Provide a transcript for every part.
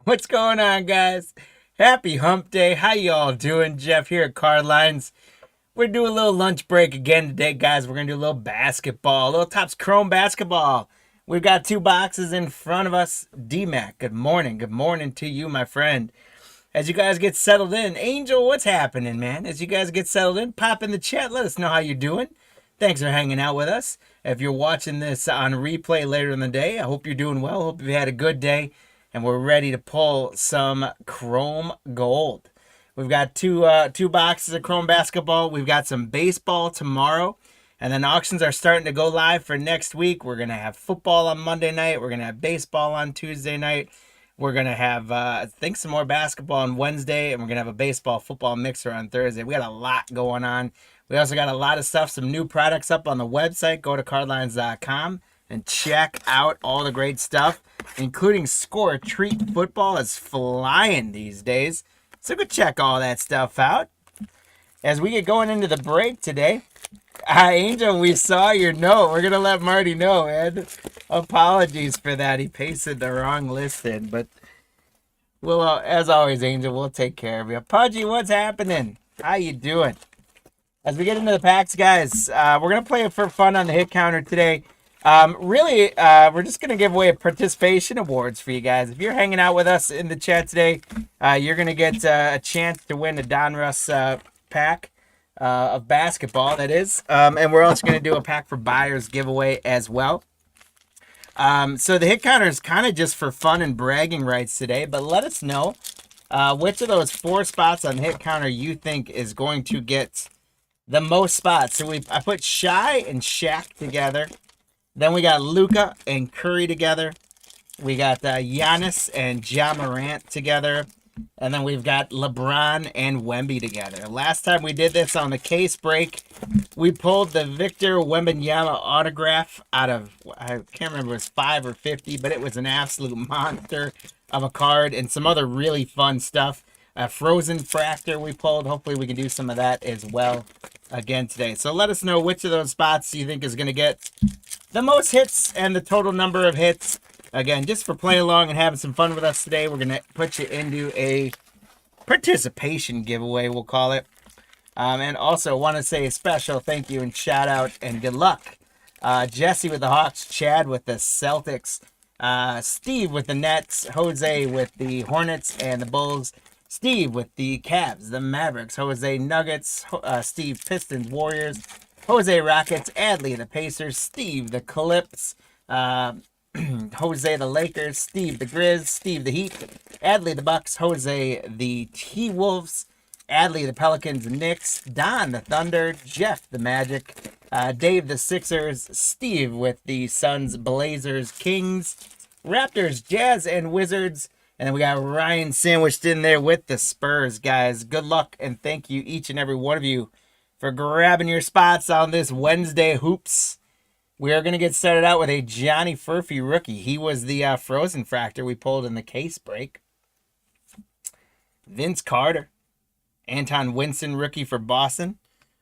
What's going on, guys? Happy hump day. How y'all doing? Jeff here at Card Lines. We're doing a little lunch break again today, guys. We're going to do a little basketball, a little Topps Chrome basketball. We've got two boxes in front of us. D-Mac, good morning. Good morning to you, my friend. As you guys get settled in, Angel, what's happening, man? As you guys get settled in, pop in the chat. Let us know how you're doing. Thanks for hanging out with us. If you're watching this on replay later in the day, I hope you're doing well. Hope you had a good day, and we're ready to pull some Chrome Gold. We've got two boxes of Chrome basketball. We've got some baseball tomorrow, and then auctions are starting to go live for next week. We're gonna have football on Monday night. We're gonna have baseball on Tuesday night. We're going to have, I think, some more basketball on Wednesday, and we're going to have a baseball-football mixer on Thursday. We got a lot going on. We also got a lot of stuff, some new products up on the website. Go to cardlines.com and check out all the great stuff, including Score Treat Football is flying these days. So go check all that stuff out. As we get going into the break today, Angel, we saw your note. We're going to let Marty know, man. Apologies for that. He pasted the wrong list in, but we'll, as always, Angel, we'll take care of you. Pudgy, what's happening? How you doing? As we get into the packs, guys, we're going to play it for fun on the hit counter today. We're just going to give away participation awards for you guys. If you're hanging out with us in the chat today, you're going to get a chance to win a Donruss pack of basketball, that is. And we're also going to do a pack for buyers giveaway as well. So the hit counter is kind of just for fun and bragging rights today, but let us know which of those 4 spots on the hit counter you think is going to get the most spots. So I put Shai and Shaq together. Then we got Luka and Curry together. We got Giannis and Ja Morant together. And then we've got LeBron and Wemby together. Last time we did this on the case break, we pulled the Victor Wembanyama autograph out of, I can't remember if it was 5 or 50, but it was an absolute monster of a card and some other really fun stuff. A Frozen Fractor we pulled. Hopefully we can do some of that as well again today. So let us know which of those spots you think is going to get the most hits and the total number of hits. Again, just for playing along and having some fun with us today, we're going to put you into a participation giveaway, we'll call it. And also want to say a special thank you and shout out and good luck. Jesse with the Hawks, Chad with the Celtics, Steve with the Nets, Jose with the Hornets and the Bulls, Steve with the Cavs, the Mavericks, Jose Nuggets, Steve Pistons, Warriors, Jose Rockets, Adley the Pacers, Steve the Clips, Jose the Lakers, Steve the Grizz, Steve the Heat, Adley the Bucks, Jose the T-Wolves, Adley the Pelicans, Knicks, Don the Thunder, Jeff the Magic, Dave the Sixers, Steve with the Suns, Blazers, Kings, Raptors, Jazz, and Wizards. And then we got Ryan sandwiched in there with the Spurs, guys. Good luck and thank you, each and every one of you, for grabbing your spots on this Wednesday hoops. We are going to get started out with a Johnny Furphy rookie. He was the Frozen Fractor we pulled in the case break. Vince Carter. Anton Winston rookie for Boston.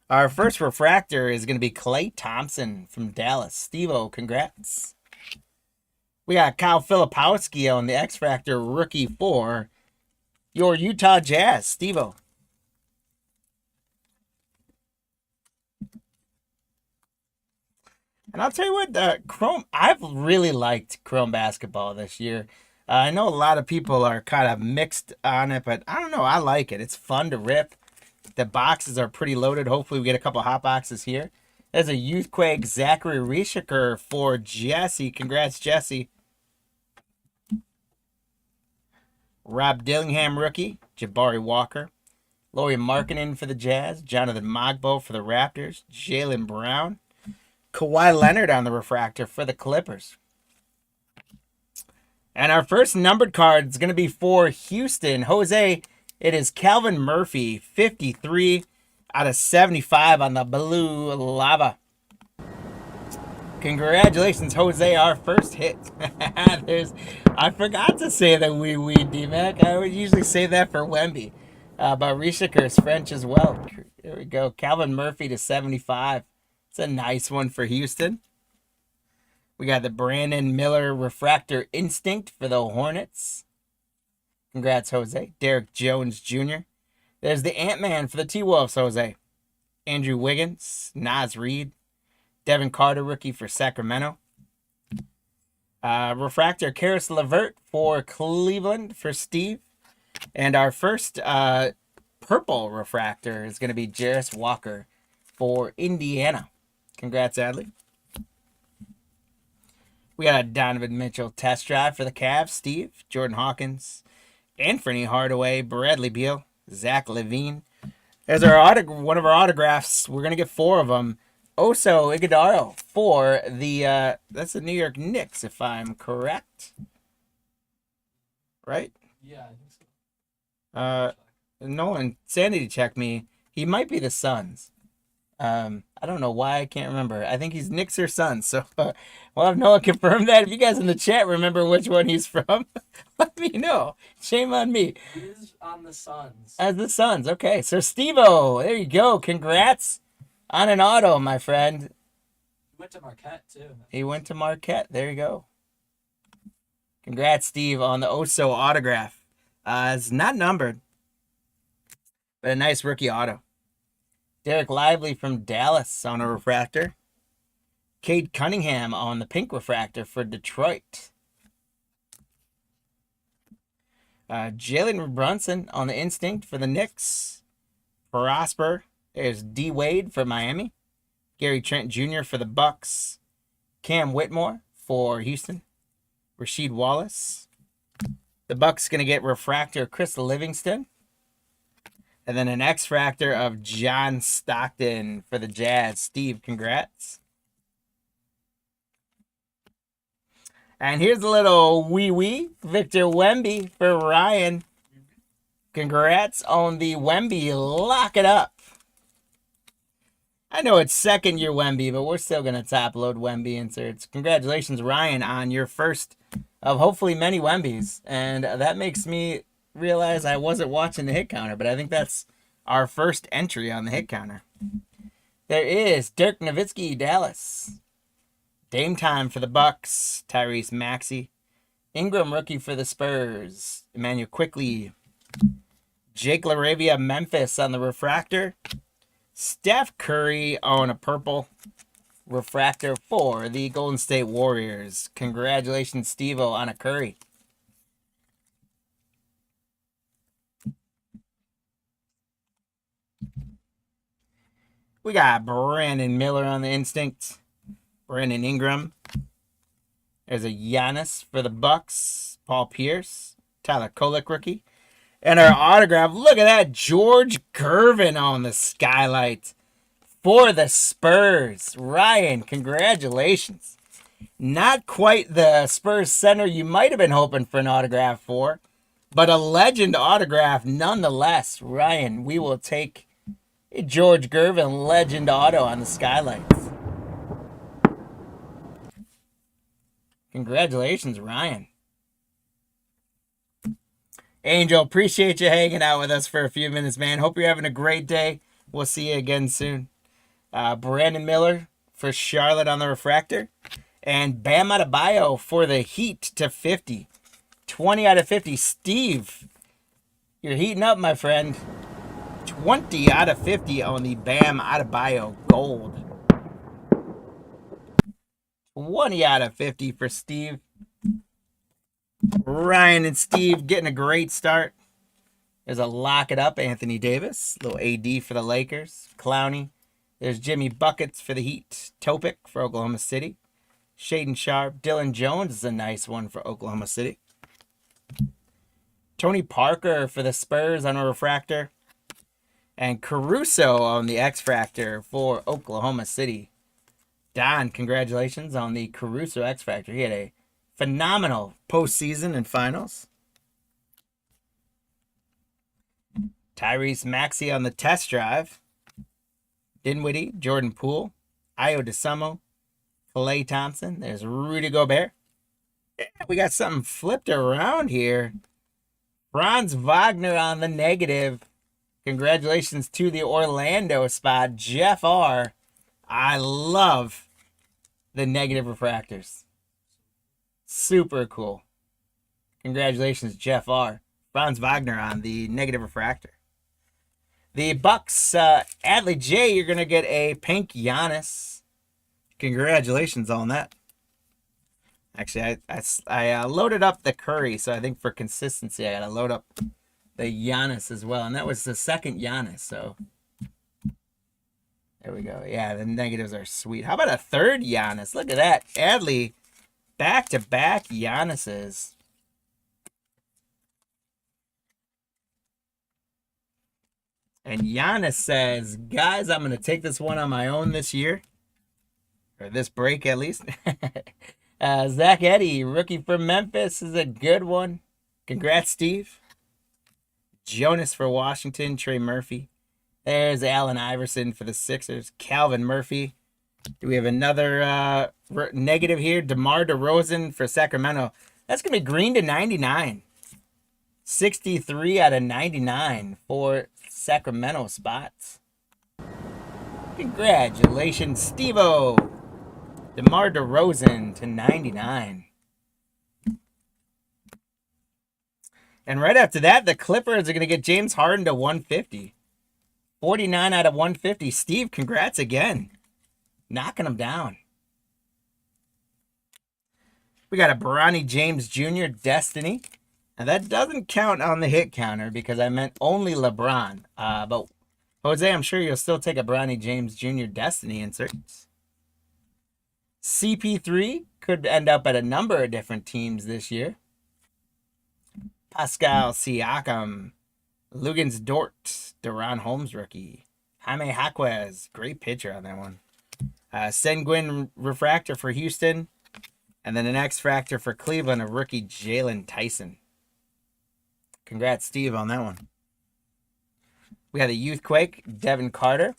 Our first refractor is going to be Klay Thompson from Dallas. Steve-O, congrats. We got Kyle Filipowski on the X-Fractor rookie for your Utah Jazz. Steve-O. And I'll tell you what, Chrome, I've really liked Chrome basketball this year. I know a lot of people are kind of mixed on it, but I don't know. I like it. It's fun to rip. The boxes are pretty loaded. Hopefully we get a couple hot boxes here. There's a Youthquake Zachary Rishiker for Jesse. Congrats, Jesse. Rob Dillingham rookie. Jabari Walker. Laurie Markkinen for the Jazz. Jonathan Mogbo for the Raptors. Jaylen Brown. Kawhi Leonard on the refractor for the Clippers. And our first numbered card is going to be for Houston. Jose, it is Calvin Murphy, 53 out of 75 on the Blue Lava. Congratulations, Jose, our first hit. I forgot to say that we D-Mac. I would usually say that for Wemby. But Rishiker is French as well. There we go. Calvin Murphy to 75. It's a nice one for Houston. We got the Brandon Miller Refractor Instinct for the Hornets. Congrats, Jose. Derek Jones Jr. There's the Ant-Man for the T-Wolves, Jose. Andrew Wiggins, Naz Reid, Devin Carter, rookie for Sacramento. Refractor, Karis LeVert for Cleveland for Steve. And our first purple refractor is going to be Jarris Walker for Indiana. Congrats, Adley. We got a Donovan Mitchell test drive for the Cavs. Steve, Jordan Hawkins, Anthony Hardaway, Bradley Beal, Zach LaVine. There's our one of our autographs. We're going to get 4 of them. Oso Iguodala for the, that's the New York Knicks, if I'm correct. Right? Yeah, I think so. Nolan sanity check me. He might be the Suns. I don't know why I can't remember. I think he's Knicks or Suns. So we'll have Noah confirm that. If you guys in the chat remember which one he's from, let me know. Shame on me. He is on the Suns. As the Suns. Okay. So Steve-O, there you go. Congrats on an auto, my friend. He went to Marquette, too. He went to Marquette. There you go. Congrats, Steve, on the Oso autograph. It's not numbered, but a nice rookie auto. Derek Lively from Dallas on a refractor. Cade Cunningham on the pink refractor for Detroit. Jalen Brunson on the instinct for the Knicks. Prosper. There's D. Wade for Miami. Gary Trent Jr. for the Bucks. Cam Whitmore for Houston. Rasheed Wallace. The Bucks going to get refractor Chris Livingston. And then an X-Fractor of John Stockton for the Jazz. Steve, congrats. And here's a little wee-wee. Victor Wemby for Ryan. Congrats on the Wemby. Lock it up. I know it's second-year Wemby, but we're still going to top-load Wemby inserts. Congratulations, Ryan, on your first of hopefully many Wembys. And that makes me realize I wasn't watching the hit counter, but I think that's our first entry on the hit counter. There is Dirk Nowitzki, Dallas. Dame time for the Bucks. Tyrese Maxey. Ingram, rookie for the Spurs. Emmanuel Quickley. Jake LaRavia, Memphis on the refractor. Steph Curry on a purple refractor for the Golden State Warriors. Congratulations, Steve-O, on a Curry. We got Brandon Miller on the instinct. Brandon Ingram. There's a Giannis for the Bucks. Paul Pierce. Tyler Kolek, rookie. And our autograph, look at that, George Gervin on the skylight for the Spurs. Ryan, congratulations. Not quite the Spurs center you might have been hoping for an autograph for, but a legend autograph nonetheless. Ryan, we will take a George Gervin legend auto on the skylights. Congratulations, Ryan. Angel, appreciate you hanging out with us for a few minutes, man. Hope you're having a great day. We'll see you again soon. Brandon Miller for Charlotte on the refractor. And Bam Adebayo for the Heat to 50. 20 out of 50. Steve, you're heating up, my friend. 20 out of 50 on the Bam Adebayo gold. 20 out of 50 for Steve. Ryan and Steve getting a great start. There's a lock it up, Anthony Davis. Little AD for the Lakers. Clowney. There's Jimmy Buckets for the Heat. Topic for Oklahoma City. Shaden Sharp. Dylan Jones is a nice one for Oklahoma City. Tony Parker for the Spurs on a refractor. And Caruso on the X-Fractor for Oklahoma City. Don, congratulations on the Caruso X-Fractor. He had a phenomenal postseason and finals. Tyrese Maxey on the test drive. Dinwiddie, Jordan Poole, Ayo DeSumo, Klay Thompson. There's Rudy Gobert. Yeah, we got something flipped around here. Franz Wagner on the negative. Congratulations to the Orlando spot. Jeff R. I love the negative refractors. Super cool. Congratulations, Jeff R. Franz Wagner on the negative refractor. The Bucks, Adley J, you're going to get a pink Giannis. Congratulations on that. Actually, I loaded up the Curry, so I think for consistency, I got to load up the Giannis as well. And that was the second Giannis, so there we go. Yeah, the negatives are sweet. How about a third Giannis? Look at that. Adley, back-to-back Giannis's. And Giannis says, guys, I'm going to take this one on my own this year. Or this break, at least. Zach Edey, rookie from Memphis, is a good one. Congrats, Steve. Jonas for Washington, Trey Murphy. There's Allen Iverson for the Sixers. Calvin Murphy. Do we have another negative here? DeMar DeRozan for Sacramento. That's going to be green to 99. 63 out of 99 for Sacramento spots. Congratulations, Steve-O. DeMar DeRozan to 99. And right after that, the Clippers are going to get James Harden to 150. 49 out of 150. Steve, congrats again. Knocking them down. We got a Bronny James Jr. Destiny. Now, that doesn't count on the hit counter because I meant only LeBron. But, Jose, I'm sure you'll still take a Bronny James Jr. Destiny inserts. CP3 could end up at a number of different teams this year. Pascal Siakam. Lugans Dort. Deron Holmes rookie. Jaime Jaquez. Great pitcher on that one. Sengun refractor for Houston. And then an X-Fractor for Cleveland, a rookie Jalen Tyson. Congrats, Steve, on that one. We got a Youthquake, Devin Carter.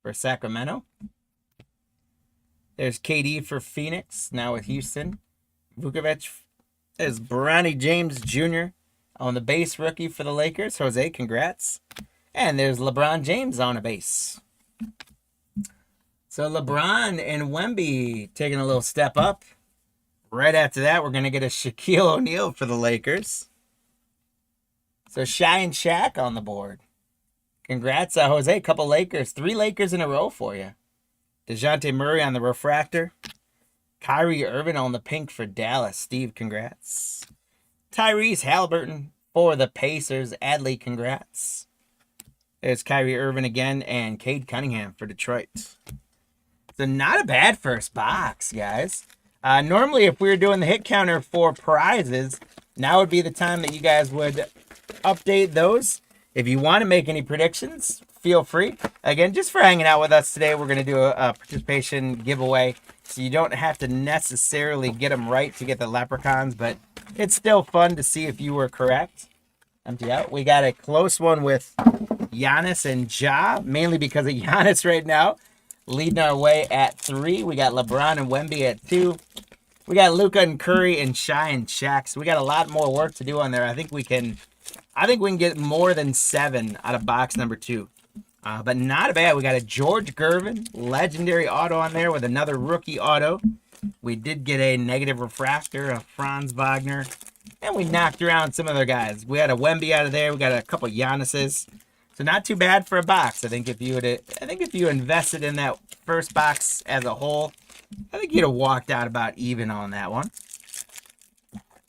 For Sacramento. There's KD for Phoenix, now with Houston. Vukovic. There's Bronny James Jr. on the base rookie for the Lakers. Jose, congrats. And there's LeBron James on a base. So LeBron and Wemby taking a little step up. Right after that, we're going to get a Shaquille O'Neal for the Lakers. So Shy and Shaq on the board. Congrats, Jose. A couple Lakers. 3 Lakers in a row for you. DeJounte Murray on the refractor. Kyrie Irving on the pink for Dallas. Steve, congrats. Tyrese Halliburton for the Pacers. Adley, congrats. There's Kyrie Irving again and Cade Cunningham for Detroit. So not a bad first box, guys. Normally, if we were doing the hit counter for prizes, now would be the time that you guys would update those. If you want to make any predictions, feel free. Again, just for hanging out with us today, we're going to do a participation giveaway. So you don't have to necessarily get them right to get the leprechauns, but it's still fun to see if you were correct. Empty out. We got a close one with Giannis and Ja, mainly because of Giannis right now. Leading our way at 3. We got LeBron and Wemby at 2. We got Luka and Curry and Shy and Shaq. So we got a lot more work to do on there. I think we can get more than 7 out of box number 2. But not bad. We got a George Gervin legendary auto on there with another rookie auto. We did get a negative refractor of Franz Wagner. And we knocked around some other guys. We had a Wemby out of there. We got a couple Giannis's. So not too bad for a box. I think if you invested in that first box as a whole, I think you'd have walked out about even on that one.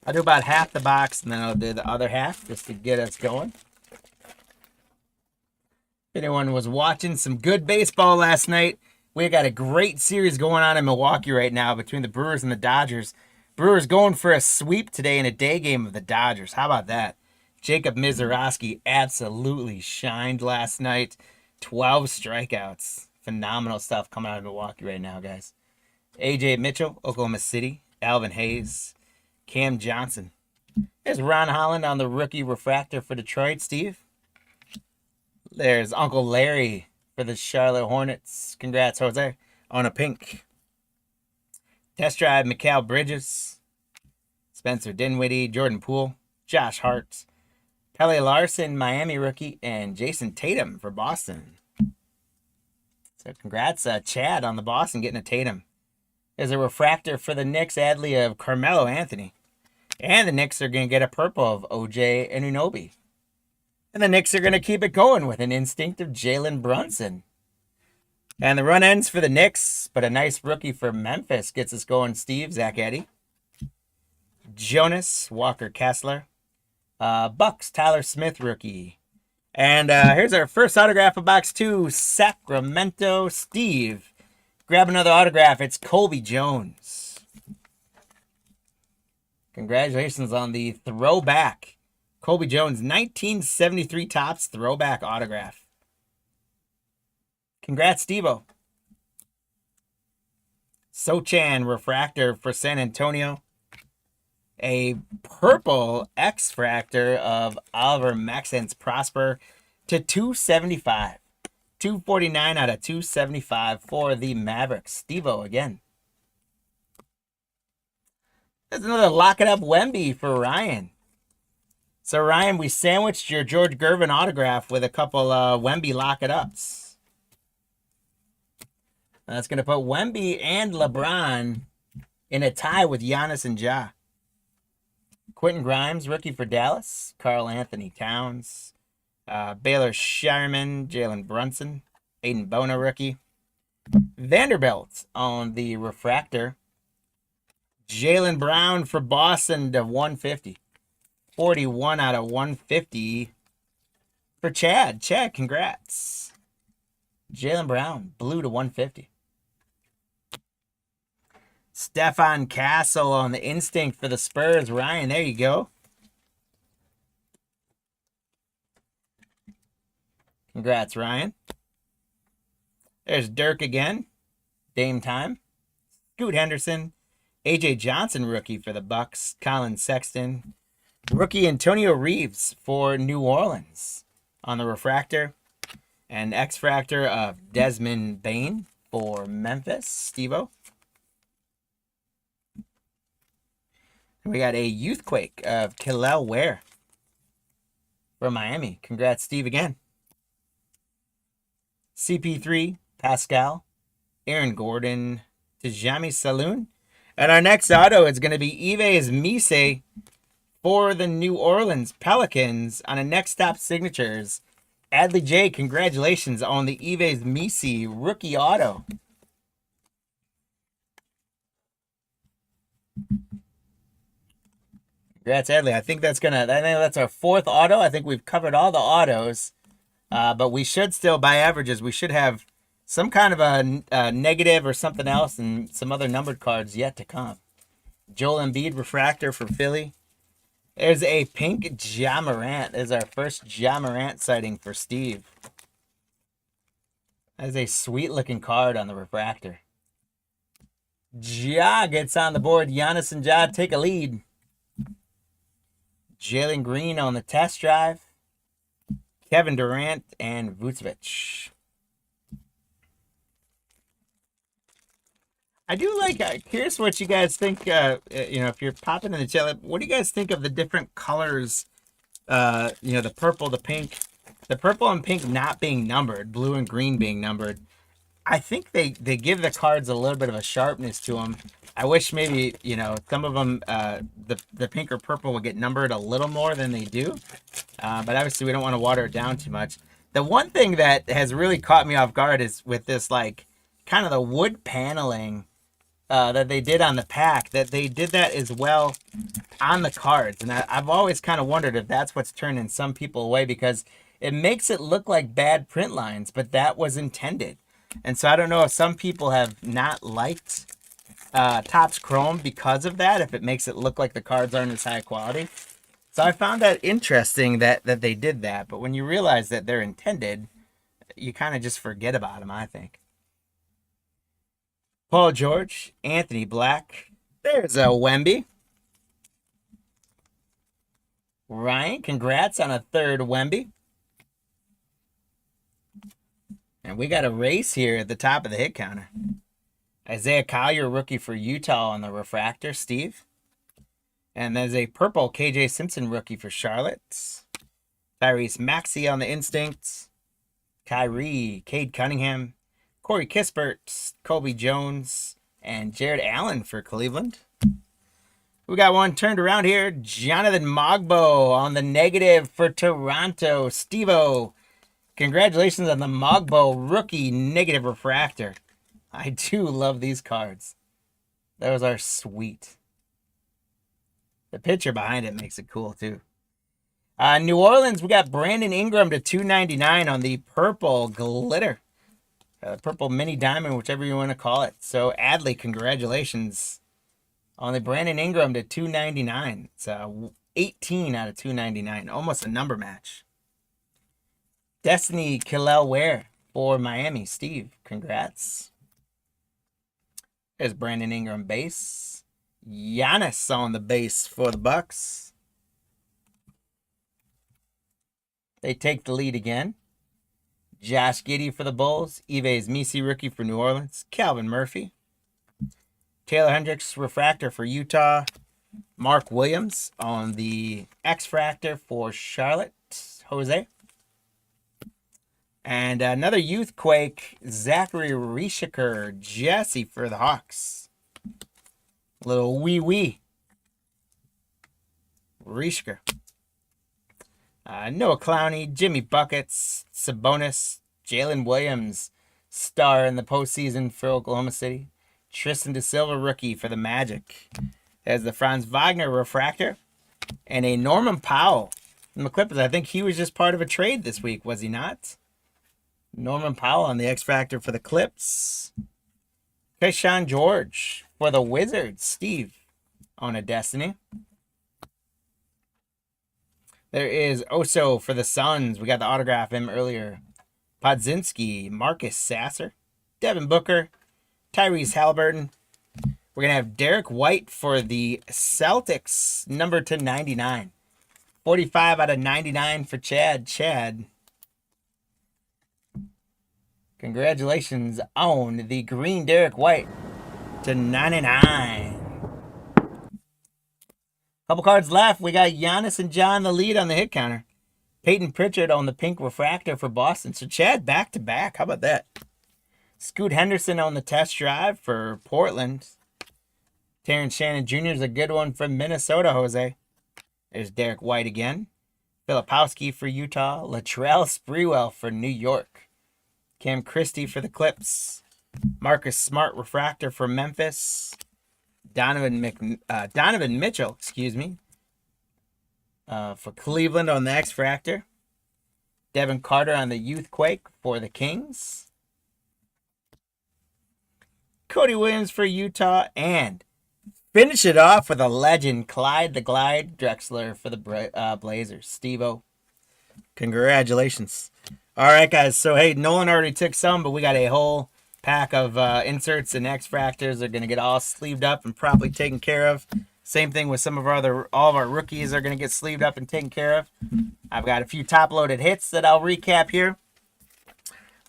I'll do about half the box and then I'll do the other half just to get us going. If anyone was watching some good baseball last night, we got a great series going on in Milwaukee right now between the Brewers and the Dodgers. Brewers going for a sweep today in a day game of the Dodgers. How about that? Jacob Mizorowski absolutely shined last night. 12 strikeouts. Phenomenal stuff coming out of Milwaukee right now, guys. A.J. Mitchell, Oklahoma City. Alvin Hayes. Cam Johnson. There's Ron Holland on the rookie refractor for Detroit, Steve. There's Uncle Larry for the Charlotte Hornets. Congrats, Jose, on a pink. Test drive, Mikal Bridges. Spencer Dinwiddie, Jordan Poole, Josh Hart. Pele Larson, Miami rookie, and Jason Tatum for Boston. So congrats, Chad, on the Boston getting a Tatum. There's a refractor for the Knicks, Adley of Carmelo Anthony. And the Knicks are going to get a purple of OJ Anunoby. And the Knicks are going to keep it going with an instinct of Jalen Brunson. And the run ends for the Knicks, but a nice rookie for Memphis gets us going. Steve, Zach Edey. Jonas, Walker Kessler. Bucks, Tyler Smith rookie. And here's our first autograph of box 2, Sacramento. Steve, grab another autograph. It's Colby Jones. Congratulations on the throwback. Colby Jones, 1973 Topps throwback autograph. Congrats, Steve-O. Sochan refractor for San Antonio. A purple X-fractor of Oliver Maxence Prosper to 275. 249 out of 275 for the Mavericks. Steve-O again. There's another Lock It Up Wemby for Ryan. So, Ryan, we sandwiched your George Gervin autograph with a couple Wemby Lock It Ups. That's going to put Wemby and LeBron in a tie with Giannis and Ja. Quentin Grimes, rookie for Dallas. Karl Anthony Towns. Baylor Shireman, Jalen Brunson. Aiden Bono, rookie. Vanderbilt on the refractor. Jaylen Brown for Boston to 150. 41 out of 150 for Chad. Chad, congrats. Jaylen Brown, blue to 150. Stefan Castle on the instinct for the Spurs. Ryan, there you go. Congrats, Ryan. There's Dirk again. Dame time. Scoot Henderson. AJ Johnson, rookie for the Bucks. Colin Sexton. Rookie Antonio Reeves for New Orleans on the refractor. And X-fractor of Desmond Bane for Memphis. Steve-O. We got a Youthquake of Kel'el Ware for Miami. Congrats, Steve, again. CP3, Pascal, Aaron Gordon, Tijami Saloon. And our next auto is going to be Yves Mise for the New Orleans Pelicans on a Next Stop Signatures. Adley J, congratulations on the Yves Mise rookie auto. Congrats, Adley. I think that's our fourth auto. I think we've covered all the autos. But we should still, by averages, we should have some kind of a negative or something else and some other numbered cards yet to come. Joel Embiid refractor for Philly. There's a pink Ja Morant. There's our first Ja Morant sighting for Steve. That is a sweet-looking card on the refractor. Ja gets on the board. Giannis and Ja take a lead. Jalen Green on the test drive. Kevin Durant and Vucevic. I do like, curious what you guys think, if you're popping in the chat, what do you guys think of the different colors, the purple, the pink, the purple and pink not being numbered, blue and green being numbered? I think they give the cards a little bit of a sharpness to them. I wish maybe, some of them, the pink or purple would get numbered a little more than they do. But obviously we don't want to water it down too much. The one thing that has really caught me off guard is with this, kind of the wood paneling that they did on the pack, that they did that as well on the cards. And I've always kind of wondered if that's what's turning some people away, because it makes it look like bad print lines, but that was intended. And so I don't know if some people have not liked Topps Chrome because of that, if it makes it look like the cards aren't as high quality. So I found that interesting that they did that. But when you realize that they're intended, you kind of just forget about them, I think. Paul George, Anthony Black. There's a Wemby. Ryan, congrats on a third Wemby. And we got a race here at the top of the hit counter. Isaiah Collier, rookie for Utah on the refractor. Steve. And there's a purple KJ Simpson rookie for Charlotte. Tyrese Maxey on the instincts. Kyrie, Cade Cunningham. Corey Kispert, Colby Jones. And Jared Allen for Cleveland. We got one turned around here. Jonathan Mogbo on the negative for Toronto. Steve-O, congratulations on the Mogbo rookie negative refractor. I do love these cards. Those are sweet. The picture behind it makes it cool, too. New Orleans, we got Brandon Ingram to 299 on the purple glitter. Purple mini diamond, whichever you want to call it. So, Adley, congratulations on the Brandon Ingram to 299. It's 18 out of 299. Almost a number match. Destiny Killel Ware for Miami. Steve, congrats. There's Brandon Ingram base. Giannis on the base for the Bucks. They take the lead again. Josh Giddey for the Bulls. Yves Missi rookie for New Orleans. Calvin Murphy. Taylor Hendricks refractor for Utah. Mark Williams on the X-Fractor for Charlotte. Jose. And another Youthquake, Zachary Rishiker, Jesse for the Hawks. Little wee. Rishiker. Noah Clowney, Jimmy Buckets, Sabonis, Jalen Williams, star in the postseason for Oklahoma City. Tristan DeSilva, rookie for the Magic. There's the Franz Wagner refractor. And a Norman Powell from the Clippers. I think he was just part of a trade this week, was he not? Norman Powell on the X-Factor for the Clips. Keyshawn George for the Wizards. Steve on a Destiny. There is Oso for the Suns. We got the autograph him earlier. Podzinski, Marcus Sasser, Devin Booker, Tyrese Halliburton. We're going to have Derek White for the Celtics, number to 99. 45 out of 99 for Chad. Chad, congratulations on the green Derek White to 99. Couple cards left. We got Giannis and John the lead on the hit counter. Peyton Pritchard on the pink refractor for Boston. So Chad back to back. How about that? Scoot Henderson on the test drive for Portland. Terrence Shannon Jr. is a good one from Minnesota, Jose. There's Derek White again. Filipowski for Utah. Latrell Sprewell for New York. Cam Christie for the Clips. Marcus Smart refractor for Memphis. Donovan Mitchell, for Cleveland on the X-Fractor. Devin Carter on the Youthquake for the Kings. Cody Williams for Utah. And finish it off with a legend, Clyde the Glide Drexler for the Blazers. Steve-O, congratulations. All right, guys. So, hey, Nolan already took some, but we got a whole pack of inserts and X-Fractors. They're going to get all sleeved up and properly taken care of. Same thing with some of our all of our rookies are going to get sleeved up and taken care of. I've got a few top-loaded hits that I'll recap here.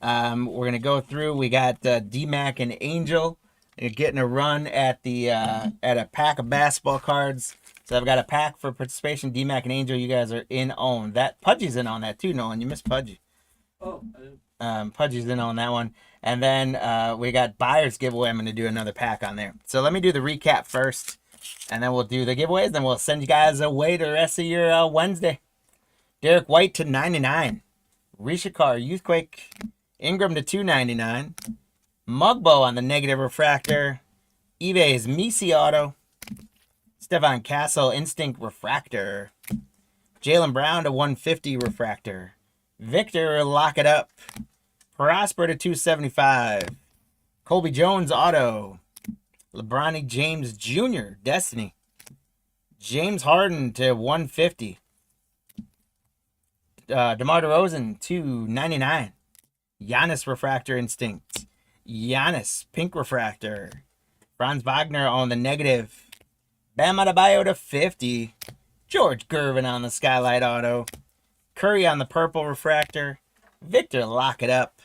We're going to go through. We got D-Mac and Angel getting a run at the at a pack of basketball cards. So I've got a pack for participation. D-Mac and Angel, you guys are in on that. Pudgy's in on that too, Nolan. You missed Pudgy. Oh, Pudgy's in on that one. And then we got buyer's giveaway. I'm going to do another pack on there. So let me do the recap first. And then we'll do the giveaways. Then we'll send you guys away to the rest of your Wednesday. Derek White to 99. Rishikar, Youthquake. Ingram to 299. Mugbo on the negative refractor. Yves Missi auto. Stephon Castle Instinct refractor. Jaylen Brown to 150 refractor. Victor lock it up. Prosper to 275. Colby Jones auto. LeBron James Jr. Destiny. James Harden to 150. DeMar DeRozan 299. Giannis refractor instinct. Giannis pink refractor. Franz Wagner on the negative. Bam Adebayo to 50. George Gervin on the skylight auto. Curry on the purple refractor. Victor lock it up.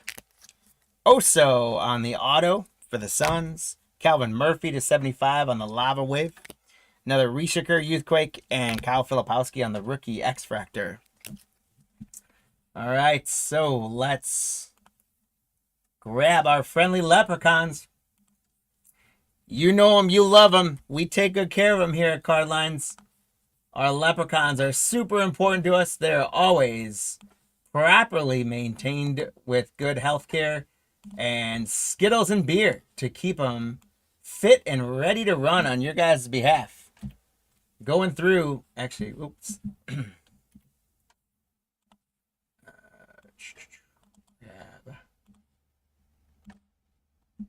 Oso on the auto for the Suns. Calvin Murphy to 75 on the Lava Wave. Another Rishiker Youthquake. And Kyle Filipowski on the rookie X-Fractor. All right, so let's grab our friendly leprechauns. You know them, you love them. We take good care of them here at Card Lines. Our leprechauns are super important to us. They're always properly maintained with good health care and Skittles and beer to keep them fit and ready to run on your guys' behalf. Going through, actually, oops.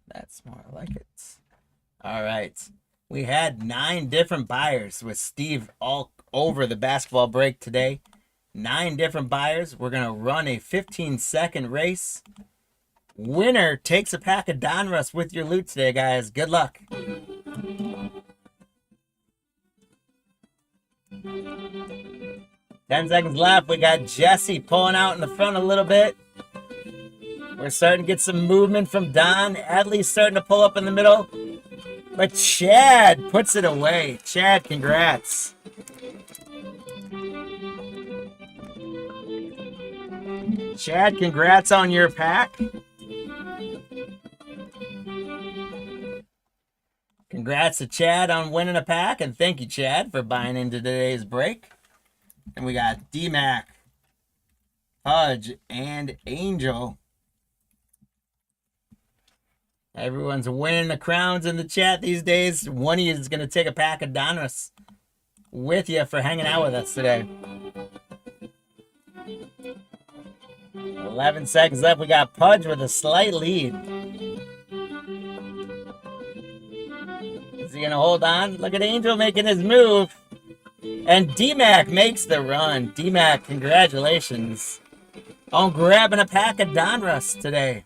That's more like it. All right. We had 9 different buyers with Steve all over the basketball break today. 9 different buyers. We're going to run a 15-second race. Winner takes a pack of Donruss with your loot today, guys. Good luck. 10 seconds left. We got Jesse pulling out in the front a little bit. We're starting to get some movement from Don. Adley's starting to pull up in the middle. But Chad puts it away. Chad, congrats. Chad, congrats on your pack. Congrats to Chad on winning a pack, and thank you, Chad, for buying into today's break. And we got D-Mac, Pudge, and Angel. Everyone's winning the crowns in the chat these days. One of you is going to take a pack of Donruss with you for hanging out with us today. 11 seconds left. We got Pudge with a slight lead. Is he going to hold on? Look at Angel making his move. And D-Mac makes the run. D-Mac, congratulations on grabbing a pack of Donruss today.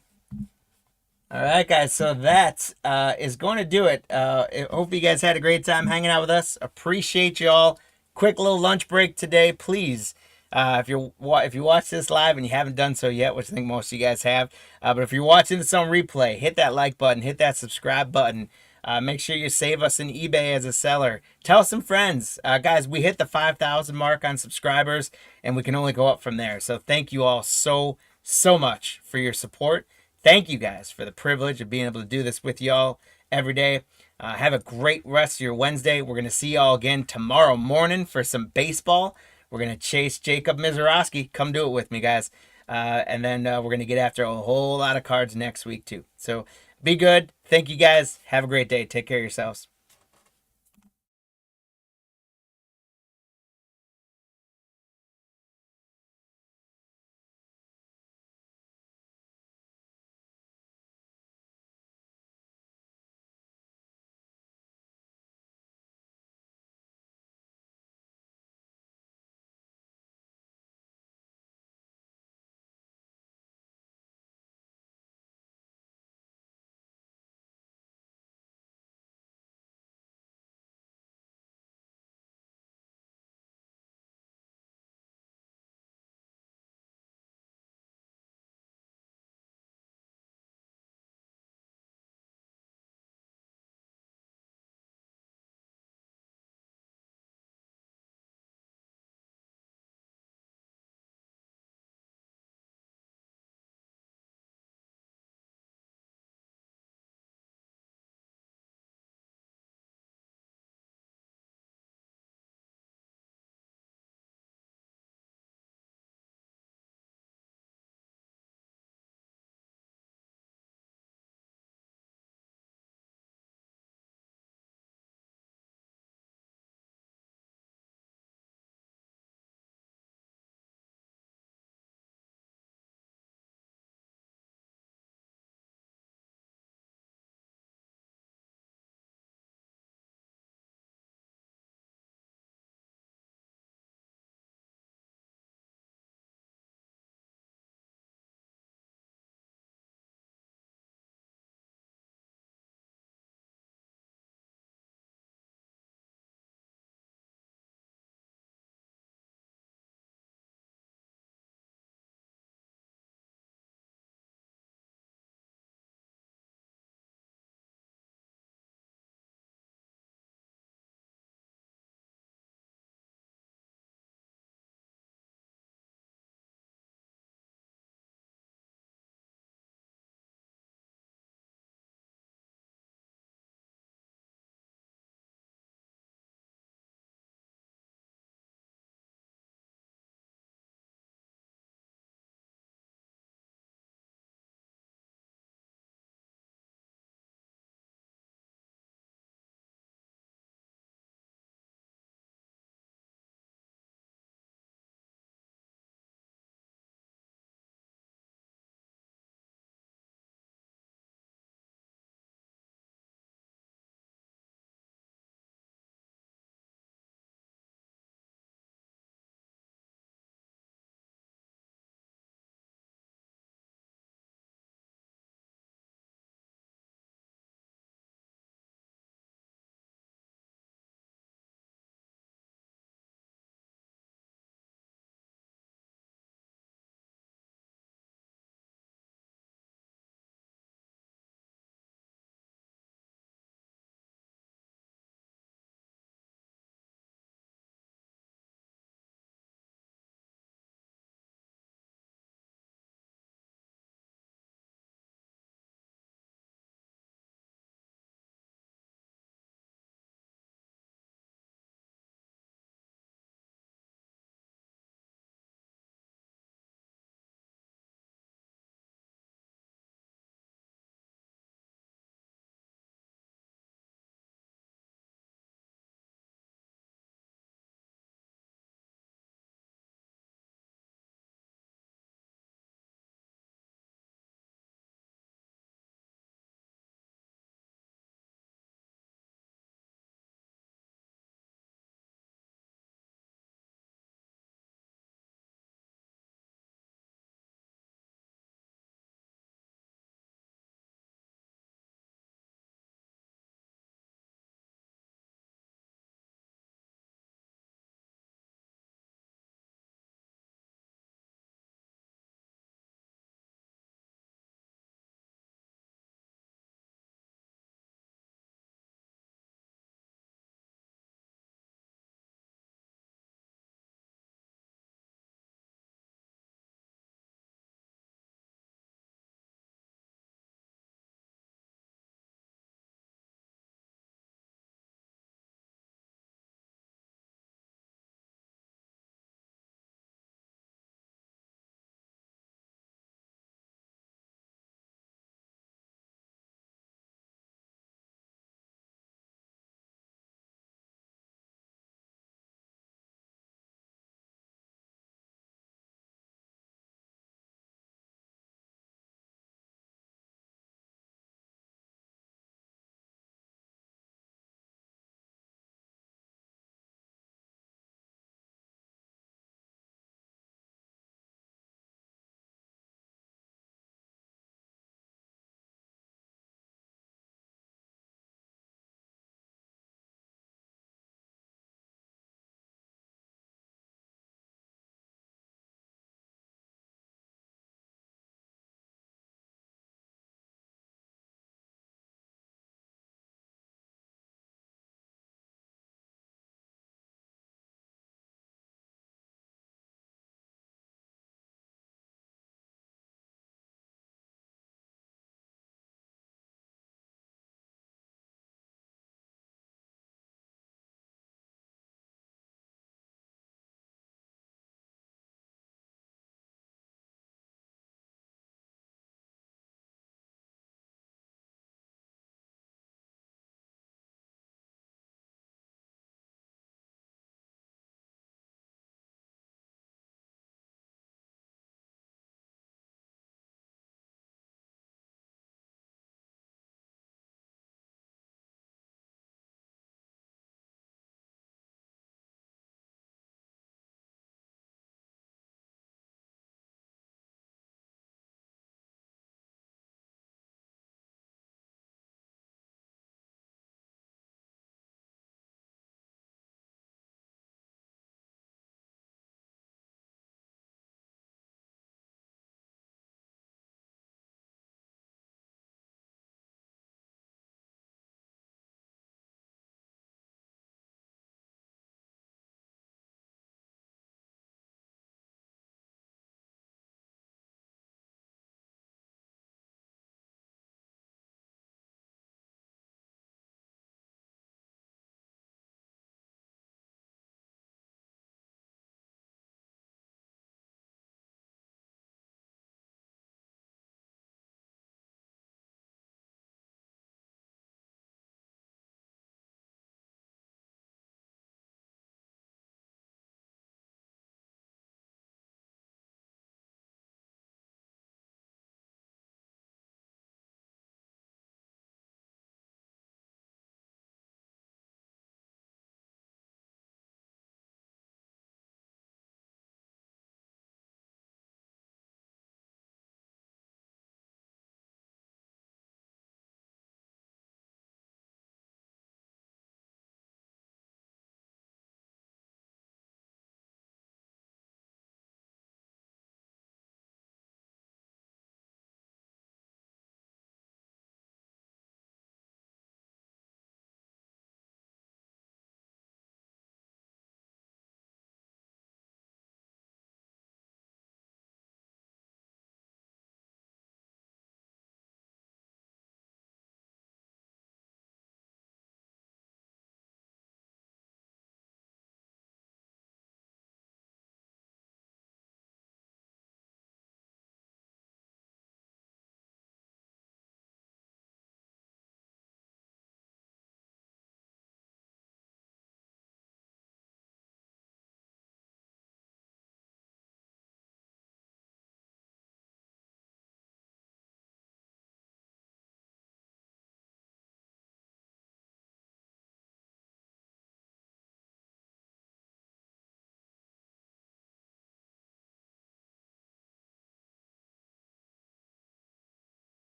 All right, guys, so that is going to do it. I hope you guys had a great time hanging out with us. Appreciate you all. Quick little lunch break today. Please, if you watch this live and you haven't done so yet, which I think most of you guys have, but if you're watching this on replay, hit that like button, hit that subscribe button. Make sure you save us in eBay as a seller. Tell some friends. Guys, we hit the 5,000 mark on subscribers, and we can only go up from there. So thank you all so much for your support. Thank you guys for the privilege of being able to do this with y'all every day. Have a great rest of your Wednesday. We're going to see y'all again tomorrow morning for some baseball. We're going to chase Jacob Mizorowski. Come do it with me, guys. And then we're going to get after a whole lot of cards next week, too. So be good. Thank you, guys. Have a great day. Take care of yourselves.